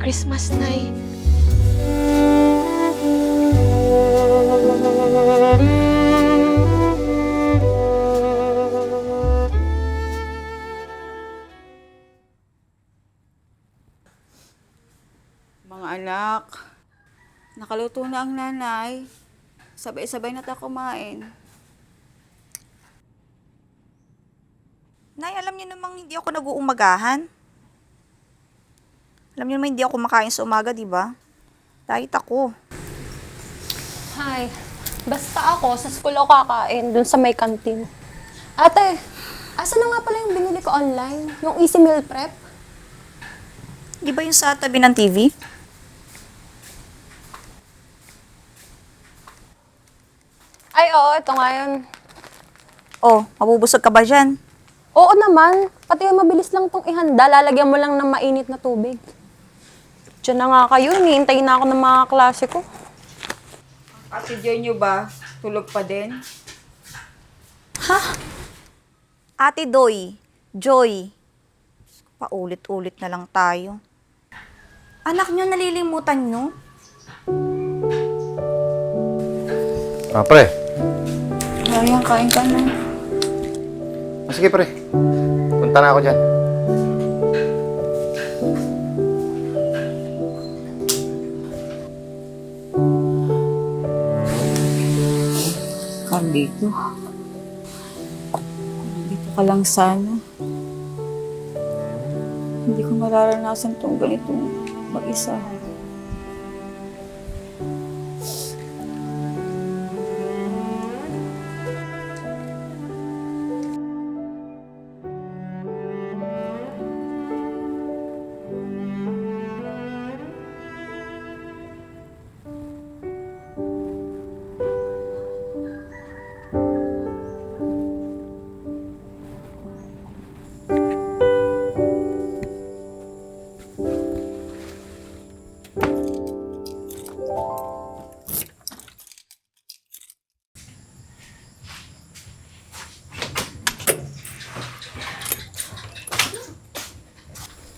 Christmas, Nay. Mga anak, nakaluto na ang nanay. Sabay-sabay na tayo kumain. Nay, alam niyo namang hindi ako nag-uumagahan. Alam niyo naman hindi ako kumakain sa umaga, di ba? Diet ako. Hi. Basta ako, sa school ako kakain, dun sa may canteen. Ate, asa na nga pala yung binili ko online? Yung easy meal prep? Di ba yung sa tabi ng TV? Ay, oo, ito nga yun. Oh, mabubusog ka ba dyan? Oo naman, pati yung mabilis lang tong ihanda, lalagyan mo lang ng mainit na tubig. Diyan na nga kayo, hinihintayin na ako ng mga klase ko. Ate Joy nyo ba? Tulog pa din? Ate Doy, Joy. Paulit-ulit na lang tayo. Anak nyo, nalilimutan nyo? Pre. Ayan, kain ka na. Sige, pre. Punta na ako dyan. Carlito. Dito ka lang sana. Hindi ko mararanasan itong ganitong mag-isa.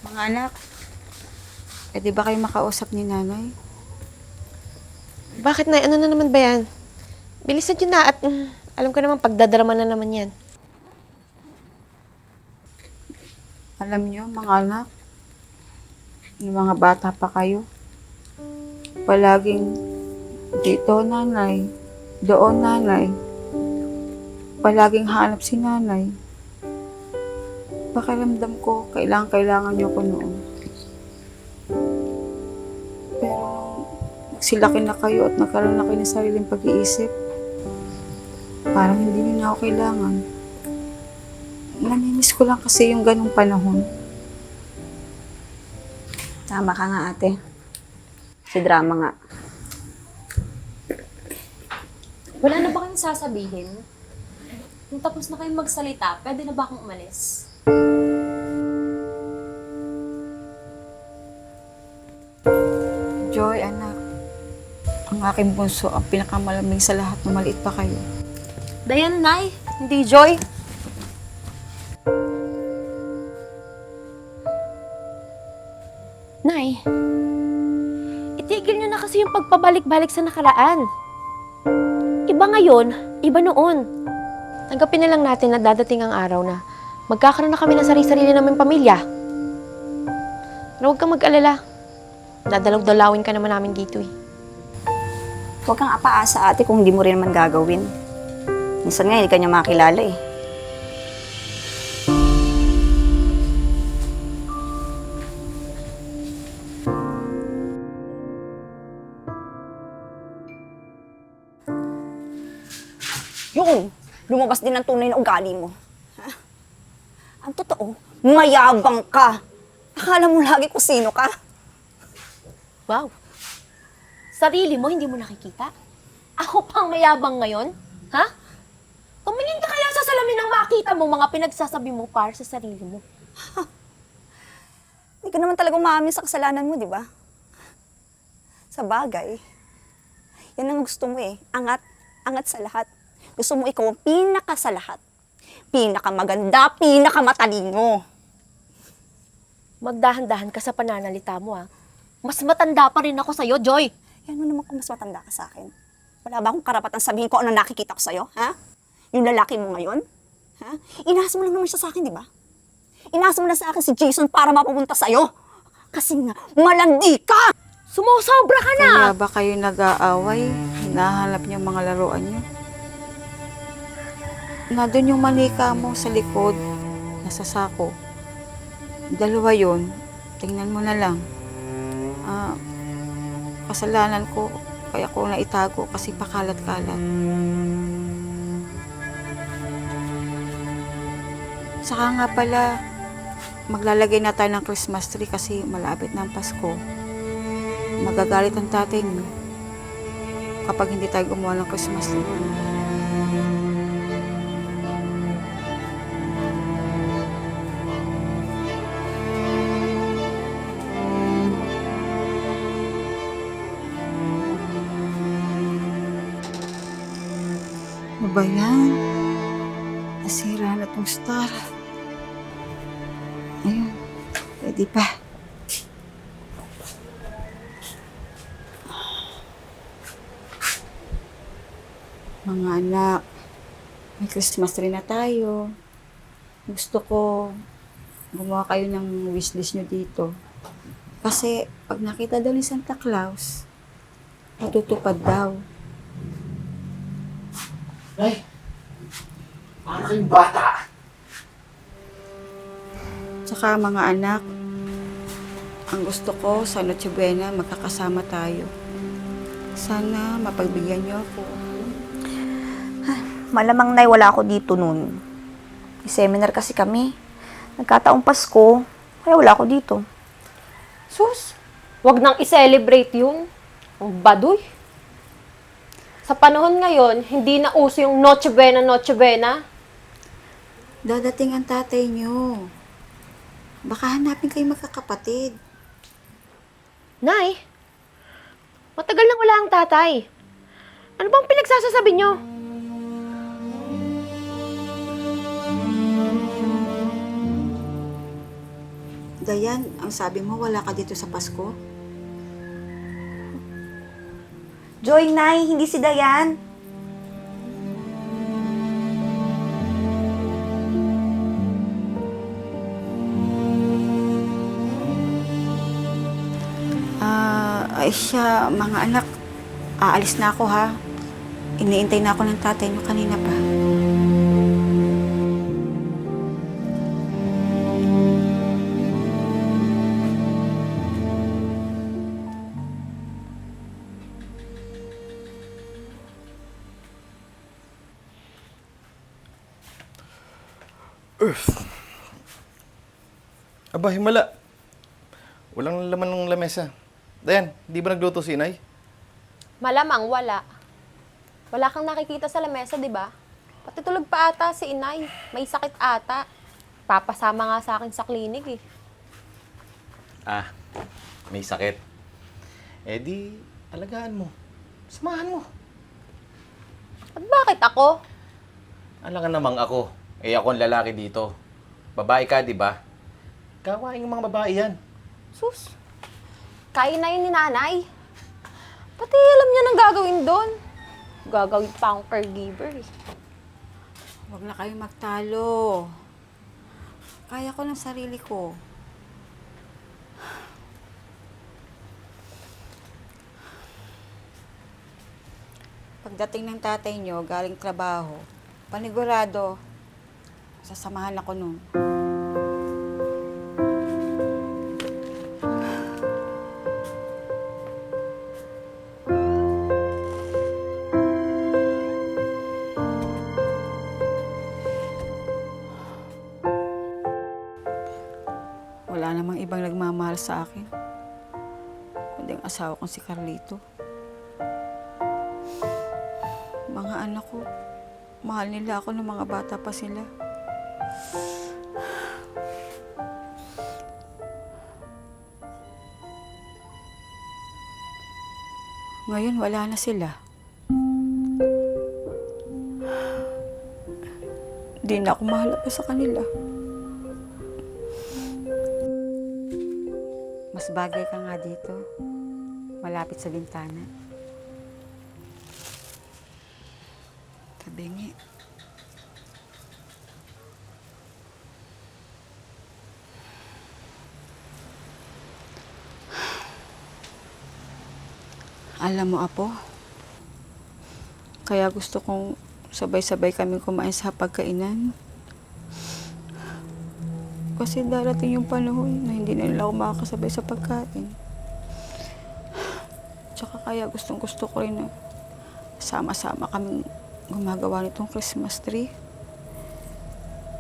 Mga anak, di ba kayo makausap ni nanay? Bakit, Nay? Ano na naman ba yan? Bilisan nyo na at alam ko naman pagdadrama na naman yan. Alam niyo, mga anak, yung mga bata pa kayo, palaging dito nanay, doon nanay, palaging hanap si nanay. Pakiramdam ko, kailangan niyo ko noon. Pero nagsilaki na kayo at nagkaroon na kayo ng sariling pag-iisip, parang hindi niyo na ako kailangan. Namimiss ko lang kasi yung ganong panahon. Tama ka nga, ate. Si drama nga. Wala na ba kayong sasabihin? Kung tapos na kayong magsalita, pwede na ba akong umalis? Joy, anak. Ang aking bunso, ang pinakamalamig sa lahat na maliit pa kayo. Dayan, Nay. Hindi, Joy. Nay, itigil nyo na kasi yung pagpabalik-balik sa nakaraan. Iba ngayon, iba noon. Tanggapin na lang natin na dadating ang araw na magkakaroon na kami ng sarili-sarili naming pamilya. Pero huwag kang mag-alala. Dadalaw-dalawin ka naman namin dito eh. Huwag kang apaasa, ate, kung hindi mo rin naman gagawin. Minsan nga, hindi ka niya makilala eh. Yun! Lumabas din ang tunay na ugali mo. Ha? Ang totoo, mayabang ka. Akala mo lagi kung sino ka. Wow. Sarili mo, hindi mo nakikita? Ako pang mayabang ngayon? Ha? Tumingin ka kaya sa salamin ng makita mo mga pinagsasabi mo para sa sarili mo. Hindi ka naman talaga umaamin sa kasalanan mo, di ba? Sa bagay, yan ang gusto mo eh. Angat, angat sa lahat. Gusto mo ikaw ang pinaka sa lahat. Pinakamaganda, pinakamatalino. Magdahan-dahan ka sa pananalita mo, ha? Mas matanda pa rin ako sa'yo, Joy. Yan mo naman kung mas matanda ka sa akin. Wala ba akong karapatan sabihin ko ano nakikita ko sa'yo, ha? Yung lalaki mo ngayon? Ha? Inaas mo lang naman siya sa akin, di ba? Inaas mo na sa akin si Jason para mapupunta sa'yo. Kasi nga, malandi ka! Sumusobra ka na! Kaya ba kayo nag-aaway? Hinahanap niyo mga laruan niyo? Nandun yung manika mo sa likod, nasa sako. Dalawa yun, tingnan mo na lang. Kasalanan ko, kaya ko naitago kasi pakalat-kalat. Saka nga pala, maglalagay na tayo ng Christmas tree kasi malapit na ang Pasko. Magagalit ang tatay niyo kapag hindi tayo gumawa ng Christmas tree. Ano ba yan? Nasira na tong star. Ayun, pwede pa. Mga anak, may Christmas tree na tayo. Gusto ko gumawa kayo ng wishlist nyo dito. Kasi pag nakita daw ni Santa Claus, matutupad daw. Ay! Para kayong bata! Tsaka mga anak, ang gusto ko sa Noche Buena magkakasama tayo. Sana mapagbigyan niyo ako. Malamang nay, wala ako dito nun. May seminar kasi kami. Nagkataong Pasko, kaya wala ako dito. Sus, wag nang i-celebrate yun. Ang baduy. Sa panahon ngayon, hindi na uso yung Noche Buena, Noche Buena. Dadating ang tatay niyo. Baka hanapin kayo magkakapatid. Nay, matagal nang wala ang tatay. Ano bang pinagsasasabi niyo? Dayan, ang sabi mo wala ka dito sa Pasko? Joy, nay, hindi si Dayan. Ay siya, mga anak, aalis na ako ha. Iniintay na ako ng tatay niyo kanina pa. Aba, himala. Walang laman ng lamesa. Dayan, di ba nagluto si inay? Malamang wala. Wala kang nakikita sa lamesa, di ba? Pati tulog pa ata si inay. May sakit ata. Papasama nga sa akin sa klinik eh. Ah, may sakit. Eh di, alagaan mo. Samahan mo. At bakit ako? Alangan namang ako. Eh ako ang lalaki dito. Babae ka, di ba? Gawain yung mga babae yan. Sus, kain na yun ni nanay. Pati alam niya nang gagawin doon. Gagawin pa akong caregiver eh. Huwag na kayong magtalo. Kaya ko ng sarili ko. Pagdating ng tatay niyo, galing trabaho, panigurado, sasamahan ako nun. Wala namang ibang nagmamahal sa akin, kundi ang asawa kong si Carlito. Mga anak ko, mahal nila ako ng mga bata pa sila. Ngayon, wala na sila. Di na ako mahalaga sa kanila. Mas bagay ka nga dito. Malapit sa bintana. Tabingi. Alam mo, Apo, kaya gusto kong sabay-sabay kami kumain sa pagkainan. Kasi darating yung panahon na hindi na nila ako makakasabay sa pagkain. Tsaka kaya gustong-gusto ko rin na sama-sama kaming gumagawa nitong Christmas tree.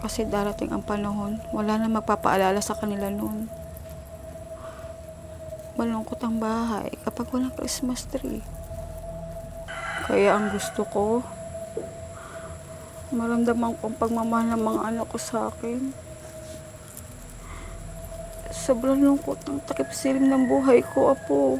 Kasi darating ang panahon, wala na magpapaalala sa kanila noon. Malungkot ang bahay kapag walang Christmas tree. Kaya ang gusto ko, maramdaman ko ang pagmamahal ng mga anak ko sa akin. Sobrang lungkot ng takip silim ng buhay ko, Apo.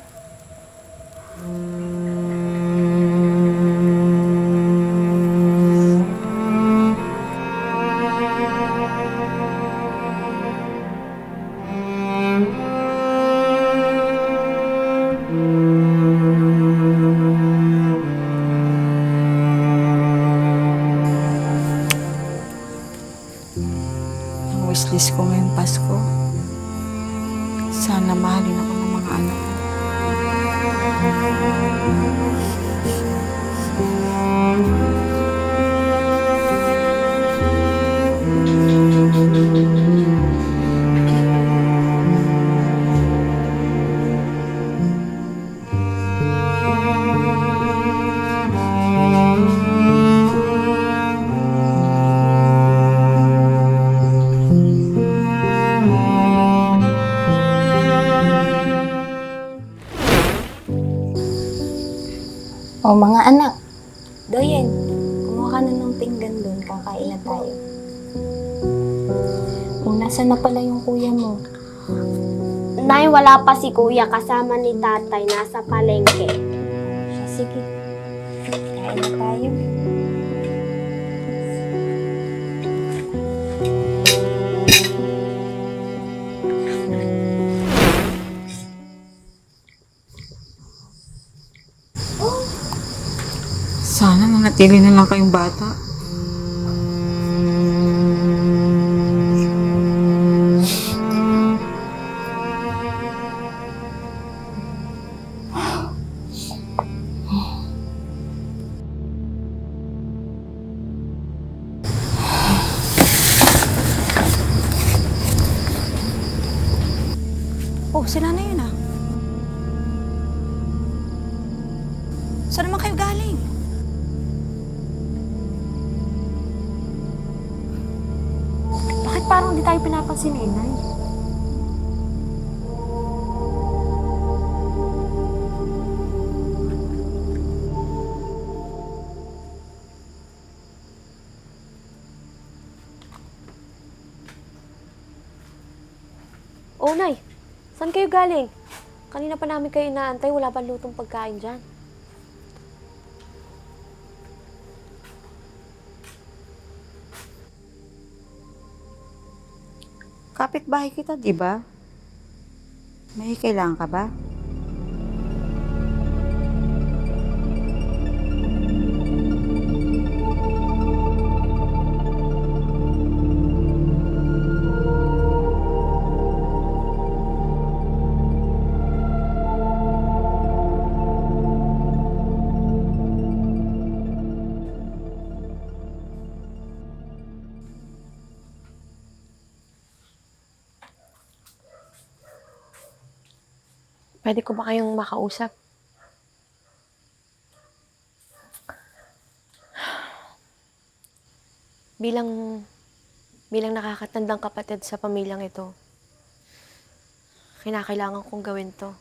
Ang wishlist ko ngayong Pasko, sana mahalin ako ng mga anak ko. O mga anak, Doyen, kumuha ka na ng pinggan doon, kakain na tayo. Kung nasaan na pala yung kuya mo? Nay, wala pa si kuya kasama ni tatay, nasa palengke. Siya, sige. Kain na tayo. Sana manatili na lang kayong bata. Oh, sila na yun ah. Saan naman kayo galing? Bakit parang hindi tayo pinapansin ni Inay? Oh, Nay. Saan kayo galing? Kanina pa namin kayo inaantay. Wala pa lutong pagkain dyan. Kapitbahay kita, di ba? May kailangan ka ba? Pwede ko ba kayong makausap? Bilang nakakatandang kapatid sa pamilyang ito, kinakailangan kong gawin to.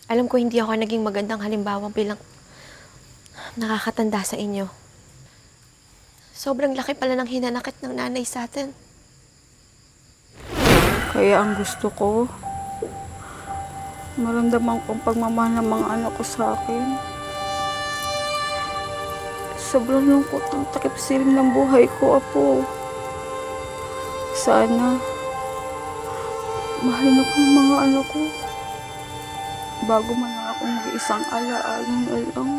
Alam ko hindi ako naging magandang halimbawa bilang nakakatanda sa inyo. Sobrang laki pala ng hinanakit ng nanay sa atin. Kaya ang gusto ko, maramdaman ko ang pagmamahal ng mga anak ko sa akin. Sobrang lungkot ng takip silim ng buhay ko, Apo. Sana Mahal na ko yung mga anak ko. Bago man lang ako nag-iisang alaalang alang.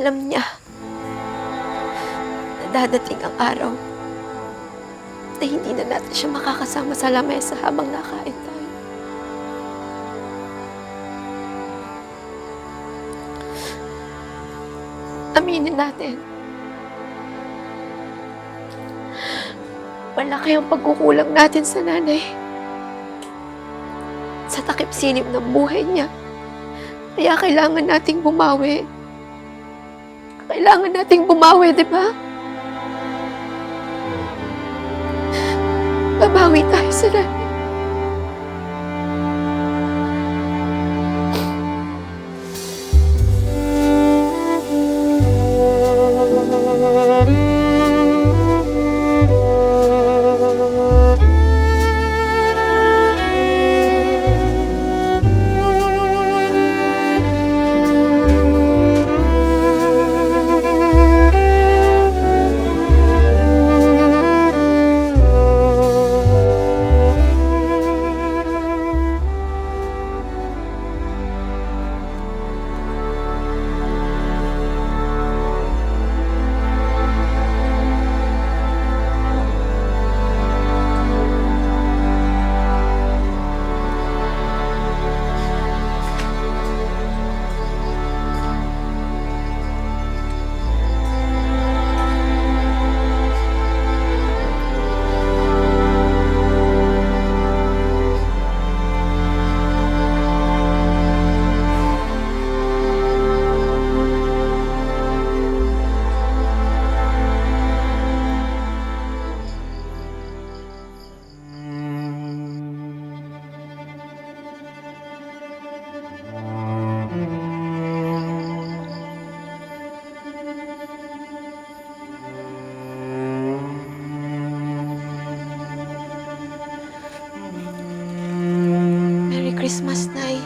Alam niya na dadating ang araw na hindi na natin siya makakasama sa lamesa habang nakain tayo. Aminin natin. Malaki ang pagkukulang natin sa nanay. Sa takip-sinip ng buhay niya. Kaya kailangan nating bumawi. Kailangan nating bumawi, di ba? Babawi tayo sa nanay. Merry Christmas, Nay.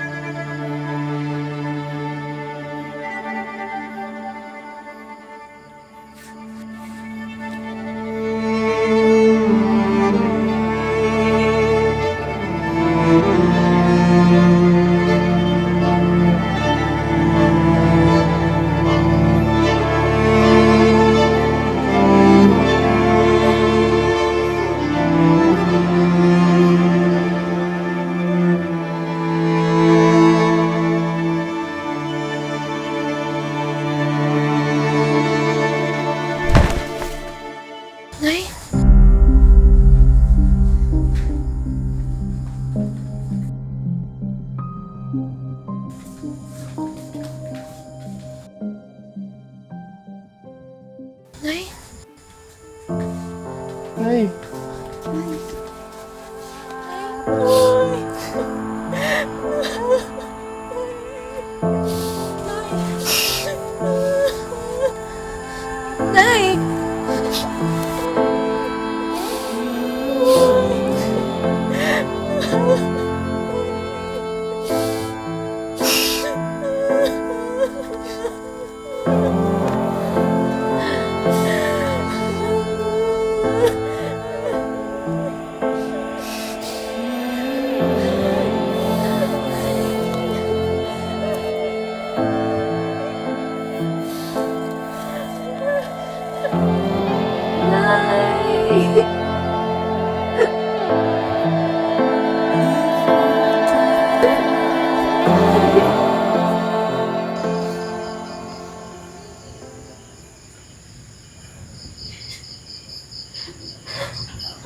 Nay? Nay? Ay, Nay!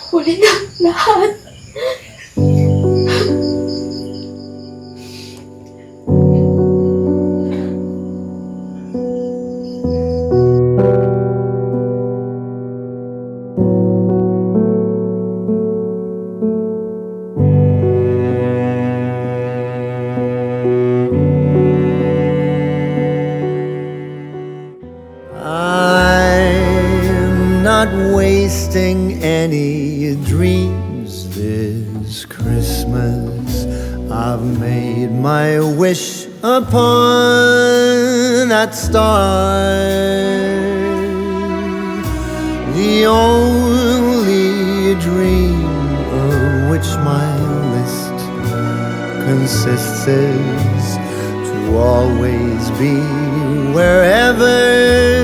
Huli na lahat. I'm not wasting any dreams this Christmas. I've made my wish upon that star. the only dream of which my list consists is to always be wherever